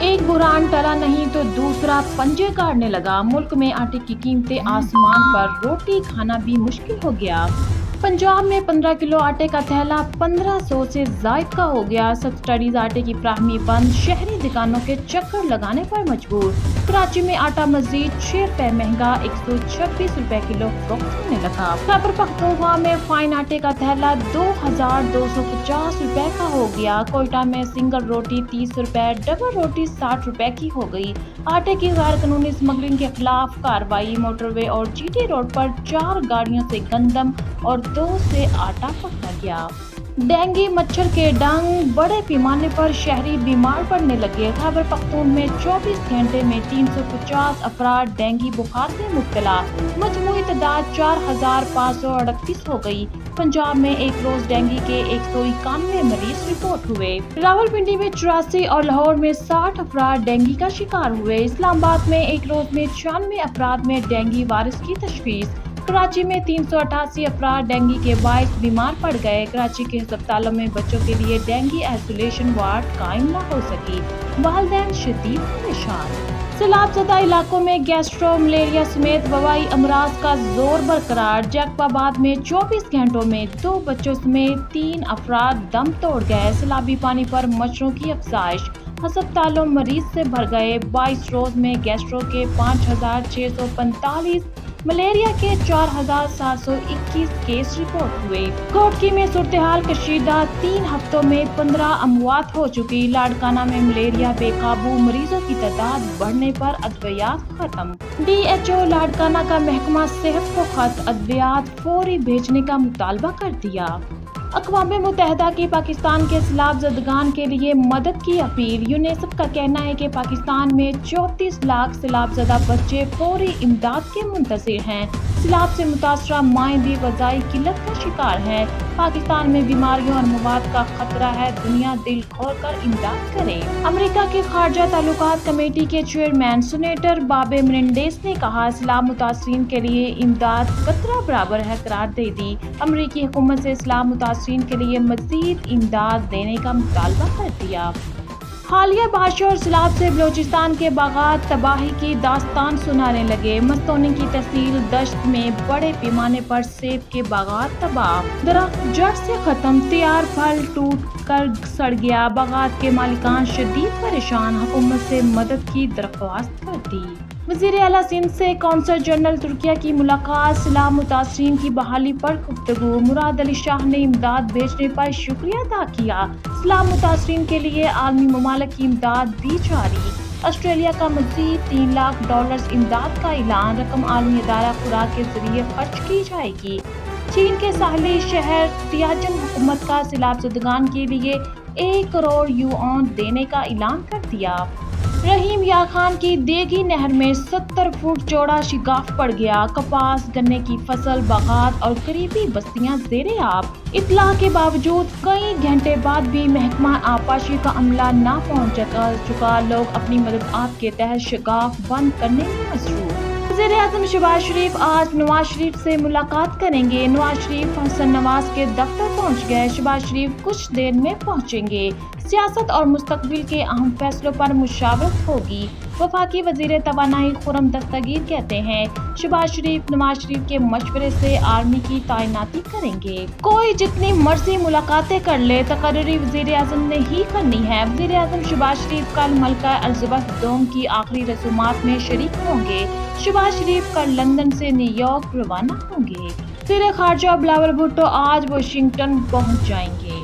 ایک بحران ٹلا نہیں تو دوسرا پنجے کاٹنے لگا۔ ملک میں آٹے کی قیمتیں آسمان پر، روٹی کھانا بھی مشکل ہو گیا۔ پنجاب میں 15 کلو آٹے کا تھیلا 1500 سے زائد کا ہو گیا۔ سبسڈائزڈ آٹے کی فراہمی بند، شہری دکانوں کے چکر لگانے پر مجبور۔ کراچی میں آٹا مزید 6 روپے مہنگا، 126 روپے کلو فروخت ہونے لگا۔ خیبر پختونخوا میں فائن آٹے کا تھیلا 2250 روپے کا ہو گیا۔ کوئٹہ میں سنگل روٹی 30 روپے، ڈبل روٹی 60 روپے کی ہو گئی۔ آٹے کی غیر قانونی اسمگلنگ کے خلاف کارروائی۔ موٹر وے اور جی ٹی روڈ پر 4 گاڑیوں سے گندم اور 2 سے آٹا پکڑا گیا۔ ڈینگی مچھر کے ڈنگ، بڑے پیمانے پر شہری بیمار پڑنے لگے۔ خیبر پختون میں 24 گھنٹے میں 350 افراد ڈینگی بخار سے مبتلا، مجموعی تعداد 4538 ہو گئی۔ پنجاب میں ایک روز ڈینگی کے 191 مریض رپورٹ ہوئے۔ راولپنڈی میں 84 اور لاہور میں 60 افراد ڈینگی کا شکار ہوئے۔ اسلام آباد میں ایک روز میں 96 افراد میں ڈینگی وائرس کی تشخیص۔ کراچی میں 388 افراد ڈینگی کے باعث بیمار پڑ گئے۔ کراچی کے ہسپتالوں میں بچوں کے لیے ڈینگی آئسولیشن وارڈ قائم نہ ہو سکی، والدین شدید پریشان۔ سیلاب زدہ علاقوں میں گیسٹرو، ملیریا سمیت وبائی امراض کا زور برقرار۔ جیکب آباد میں 24 گھنٹوں میں 2 بچوں سمیت 3 افراد دم توڑ گئے۔ سیلابی پانی پر مچھروں کی افزائش، ہسپتالوں مریض سے بھر گئے۔ 22 روز میں گیسٹرو کے 5645، ملیریا کے 4721 کیس رپورٹ ہوئے۔ کوٹکی میں صورتحال کشیدہ، 3 ہفتوں میں 15 اموات ہو چکی۔ لاڑکانہ میں ملیریا بے قابو، مریضوں کی تعداد بڑھنے پر ادویات ختم۔ ڈی ایچ او لاڑکانہ کا محکمہ صحت کو خط ادویات فوری بھیجنے کا مطالبہ کر دیا۔ اقوام متحدہ کی پاکستان کے سیلاب زدگان کے لیے مدد کی اپیل۔ یونیسیف کا کہنا ہے کہ پاکستان میں 34 لاکھ سیلاب زدہ بچے فوری امداد کے منتظر ہیں۔ سیلاب سے متاثرہ مائیں بھی غذائی قلت کا شکار ہیں۔ پاکستان میں بیماریوں اور مواد کا خطرہ ہے، دنیا دل کھول کر امداد کرے۔ امریکہ کی خارجہ تعلقات کمیٹی کے چیئرمین سینیٹر بابی منینڈیز نے کہا، سیلاب متاثرین کے لیے امداد قطرہ برابر ہے قرار دے دی۔ امریکی حکومت سے سیلاب متاثرین کے لیے مزید امداد دینے کا مطالبہ کر دیا۔ حالیہ بارشوں اور سیلاب سے بلوچستان کے باغات تباہی کی داستان سنانے لگے۔ مستونگ کی تحصیل دشت میں بڑے پیمانے پر سیب کے باغات تباہ، درخت جڑ سے ختم، تیار پھل ٹوٹ کر سڑ گیا۔ باغات کے مالکان شدید پریشان، حکومت سے مدد کی درخواست کر دی۔ وزیر اعلیٰ سندھ سے قونصل جنرل ترکیہ کی ملاقات، سیلاب متاثرین کی بحالی پر گفتگو۔ مراد علی شاہ نے امداد بھیجنے پر شکریہ ادا کیا۔ سیلاب متاثرین کے لیے عالمی ممالک کی امداد بھی جاری۔ آسٹریلیا کا مزید $3 لاکھ امداد کا اعلان، رقم عالمی ادارہ خوراک کے ذریعے خرچ کی جائے گی۔ چین کے ساحلی شہر تیانجن حکومت کا سیلاب زدگان کے لیے 1 کروڑ یوان دینے کا اعلان کر دیا۔ رحیم یار خان کی دیگی نہر میں 70 فٹ چوڑا شگاف پڑ گیا۔ کپاس، گنے کی فصل، باغات اور قریبی بستیاں زیر آب۔ اطلاع کے باوجود کئی گھنٹے بعد بھی محکمہ آبپاشی کا عملہ نہ پہنچ چکا۔ لوگ اپنی مدد آپ کے تحت شگاف بند کرنے میں مصروف۔ وزیر اعظم شہباز شریف آج نواز شریف سے ملاقات کریں گے۔ نواز شریف حسن نواز کے دفتر پہنچ گئے۔ شہباز شریف کچھ دیر میں پہنچیں گے۔ سیاست اور مستقبل کے اہم فیصلوں پر مشاورت ہوگی۔ وفاقی وزیر توانائی خرم دستگیر کہتے ہیں، شہباز شریف نواز شریف کے مشورے سے آرمی کی تعیناتی کریں گے۔ کوئی جتنی مرضی ملاقاتیں کر لے، تقرری وزیر اعظم نے ہی کرنی ہے۔ وزیر اعظم شہباز شریف کل ملکہ الزبتھ دوم کی آخری رسومات میں شریک ہوں گے۔ شہباز شریف کل لندن سے نیو یارک روانہ ہوں گے۔ وزیر خارجہ بلاول بھٹو آج واشنگٹن پہنچ جائیں گے۔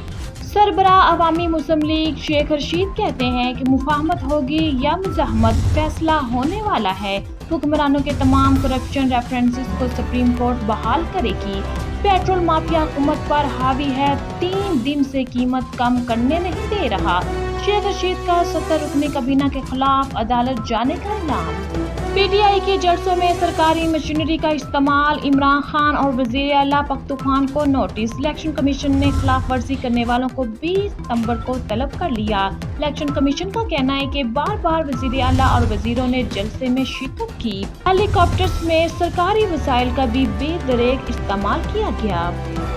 سربراہ عوامی مسلم لیگ شیخ رشید کہتے ہیں کہ مفاہمت ہوگی یا مزاحمت، فیصلہ ہونے والا ہے۔ حکمرانوں کے تمام کرپشن ریفرنسز کو سپریم کورٹ بحال کرے گی۔ پیٹرول مافیا حکومت پر حاوی ہے، 3 دن سے قیمت کم کرنے نہیں دے رہا۔ شیخ رشید کا 70 رکنی کابینہ کے خلاف عدالت جانے کا اعلان۔ پی ٹی آئی کے جلسوں میں سرکاری مشینری کا استعمال، عمران خان اور وزیر اعلیٰ پختونخوا کو نوٹس۔ الیکشن کمیشن نے خلاف ورزی کرنے والوں کو 20 ستمبر کو طلب کر لیا۔ الیکشن کمیشن کا کہنا ہے کہ بار بار وزیر اعلیٰ اور وزیروں نے جلسے میں شرکت کی۔ ہیلی کاپٹرز میں سرکاری وسائل کا بھی بے دریغ استعمال کیا گیا۔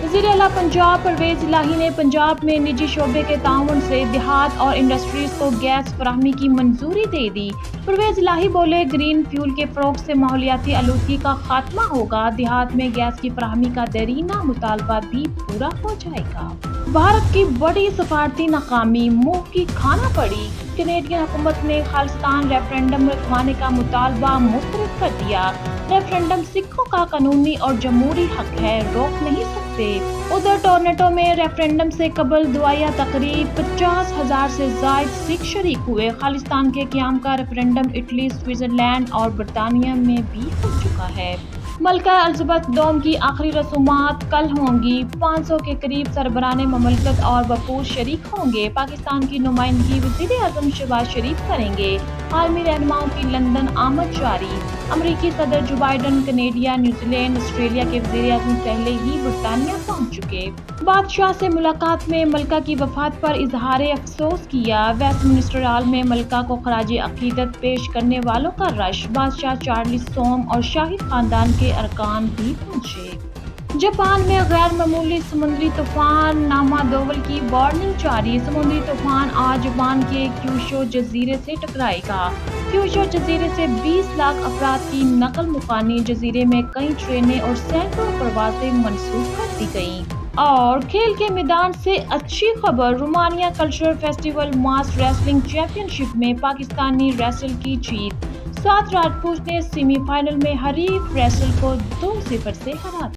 وزیر اعلیٰ پنجاب پرویز الہی نے پنجاب میں نجی شعبے کے تعاون سے دیہات اور انڈسٹریز کو گیس فراہمی کی منظوری دے دی۔ پرویز الہی بولے، گرین فیول کے فروغ سے ماحولیاتی آلودگی کا خاتمہ ہوگا، دیہات میں گیس کی فراہمی کا دیرینہ مطالبہ بھی پورا ہو جائے گا۔ بھارت کی بڑی سفارتی ناکامی منہ کی کھانا پڑی، کینیڈین حکومت نے خالصتان ریفرنڈم رکھوانے کا مطالبہ مسترد کر دیا۔ ریفرنڈم سکھوں کا قانونی اور جمہوری حق ہے، روک نہیں سکتے۔ ادھر ٹورنٹو میں ریفرنڈم سے قبل دعائیہ تقریب 50,000 سے زائد سکھ شریک ہوئے۔ خالصتان کے قیام کا ریفرنڈم اٹلی، سوئٹزرلینڈ اور برطانیہ میں بھی ہو چکا ہے۔ ملکہ الزبتھ دوم کی آخری رسومات کل ہوں گی۔ 500 کے قریب سربراہان مملکت اور وفود شریک ہوں گے۔ پاکستان کی نمائندگی وزیر اعظم شہباز شریف کریں گے۔ عالمی رہنماؤں کی لندن آمد جاری۔ امریکی صدر Joe Biden Canada, New Zealand, Australia کے وزیر اعظم پہلے ہی برطانیہ پہنچ چکے۔ بادشاہ سے ملاقات میں ملکہ کی وفات پر اظہار افسوس کیا۔ ویسٹ منسٹر ہال میں ملکہ کو خراج عقیدت پیش کرنے والوں کا رش۔ بادشاہ چارلس سوم اور شاہی خاندان کے ارکان بھی پہنچے۔ جاپان میں غیر معمولی سمندری طوفان نامادول کی وارننگ جاری۔ سمندری طوفان آج جاپان کے کیوشو جزیرے سے ٹکرائے گا۔ کیوشو جزیرے سے 20 لاکھ افراد کی نقل مکانی، جزیرے میں کئی ٹرینیں اور سینکڑوں پروازیں منسوخ کر دی گئیں۔ اور کھیل کے میدان سے اچھی خبر، رومانیہ کلچرل فیسٹیول ماس ریسلنگ چیمپئن شپ میں پاکستانی ریسل کی جیت۔ ساتھ راجپوت نے سیمی فائنل میں حریف ریسل کو 2-0 سے ہرا دیا۔